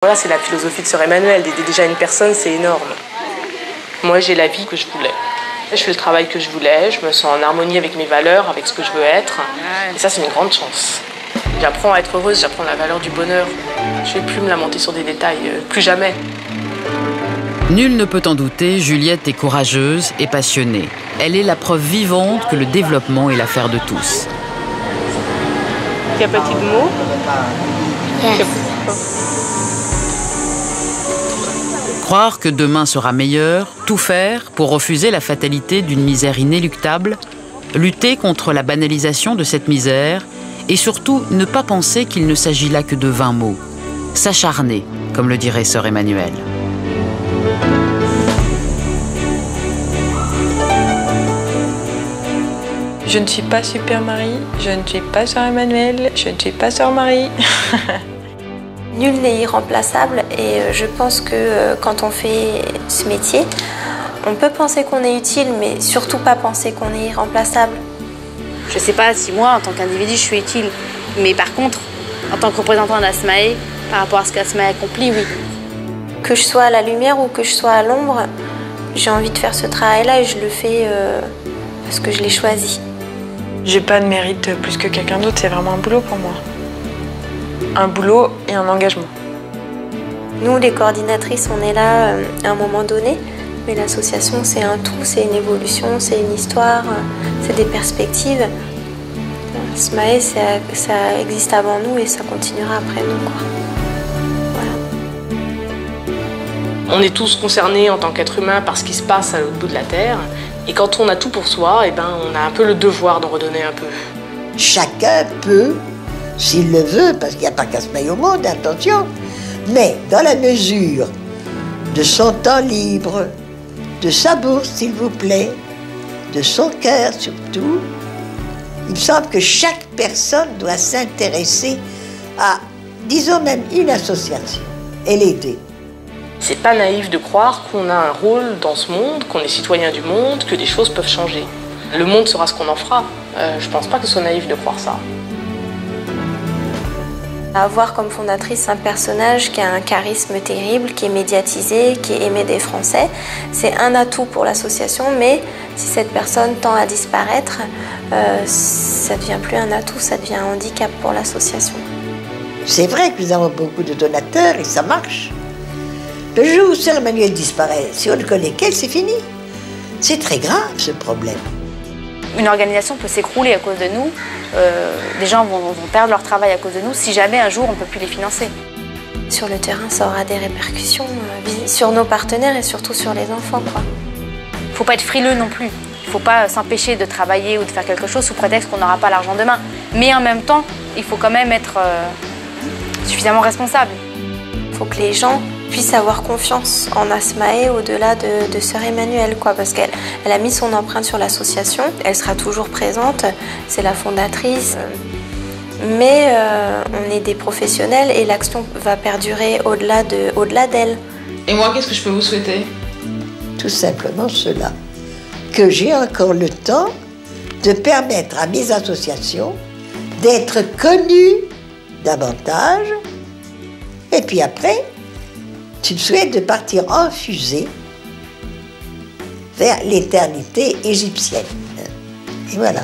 Voilà, c'est la philosophie de Sœur Emmanuelle, d'aider déjà une personne, c'est énorme. Moi, j'ai la vie que je voulais. Je fais le travail que je voulais, je me sens en harmonie avec mes valeurs, avec ce que je veux être. Et ça, c'est une grande chance. J'apprends à être heureuse, j'apprends la valeur du bonheur. Je ne vais plus me lamenter sur des détails, plus jamais. Nul ne peut en douter, Juliette est courageuse et passionnée. Elle est la preuve vivante que le développement est l'affaire de tous. Il y a petit mot. Croire que demain sera meilleur, tout faire pour refuser la fatalité d'une misère inéluctable, lutter contre la banalisation de cette misère et surtout ne pas penser qu'il ne s'agit là que de 20 mots. S'acharner, comme le dirait Sœur Emmanuelle. Je ne suis pas Super Marie, je ne suis pas Sœur Emmanuelle, je ne suis pas Sœur Marie. Nul n'est irremplaçable et je pense que quand on fait ce métier, on peut penser qu'on est utile, mais surtout pas penser qu'on est irremplaçable. Je ne sais pas si moi, en tant qu'individu, je suis utile, mais par contre, en tant que représentant d'Asmae, par rapport à ce qu'Asmae accomplit, oui. Que je sois à la lumière ou que je sois à l'ombre, j'ai envie de faire ce travail-là et je le fais parce que je l'ai choisi. J'ai pas de mérite plus que quelqu'un d'autre, c'est vraiment un boulot pour moi. Un boulot et un engagement. Nous, les coordinatrices, on est là à un moment donné, mais l'association, c'est un tout, c'est une évolution, c'est une histoire, c'est des perspectives. Asmae, ça existe avant nous et ça continuera après nous, quoi. Voilà. On est tous concernés en tant qu'êtres humains par ce qui se passe à l'autre bout de la Terre. Et quand on a tout pour soi, eh ben, on a un peu le devoir d'en redonner un peu. Chacun peut, s'il le veut, parce qu'il n'y a pas qu'Asmae au monde, attention, mais dans la mesure de son temps libre, de sa bourse, s'il vous plaît, de son cœur surtout, il me semble que chaque personne doit s'intéresser à, disons même, une association et l'aider. C'est pas naïf de croire qu'on a un rôle dans ce monde, qu'on est citoyen du monde, que des choses peuvent changer. Le monde sera ce qu'on en fera. Je pense pas que ce soit naïf de croire ça. Avoir comme fondatrice un personnage qui a un charisme terrible, qui est médiatisé, qui est aimé des Français, c'est un atout pour l'association, mais si cette personne tend à disparaître, ça ne devient plus un atout, ça devient un handicap pour l'association. C'est vrai que nous avons beaucoup de donateurs et ça marche. Le jour où Sœur Emmanuelle disparaît, si on ne connaît qu'elle, c'est fini. C'est très grave ce problème. Une organisation peut s'écrouler à cause de nous. Des gens vont perdre leur travail à cause de nous si jamais un jour on ne peut plus les financer. Sur le terrain, ça aura des répercussions sur nos partenaires et surtout sur les enfants, quoi. Il ne faut pas être frileux non plus. Il ne faut pas s'empêcher de travailler ou de faire quelque chose sous prétexte qu'on n'aura pas l'argent demain. Mais en même temps, il faut quand même être suffisamment responsable. Il faut que les gens puissent avoir confiance en Asmae au-delà de Sœur Emmanuelle, quoi, parce qu'elle a mis son empreinte sur l'association, elle sera toujours présente, c'est la fondatrice, mais on est des professionnels et l'action va perdurer au-delà d'elle. Et moi, qu'est-ce que je peux vous souhaiter? Tout simplement cela, que j'ai encore le temps de permettre à mes associations d'être connues davantage, et puis après, tu me souhaites de partir en fusée vers l'éternité égyptienne. Et voilà.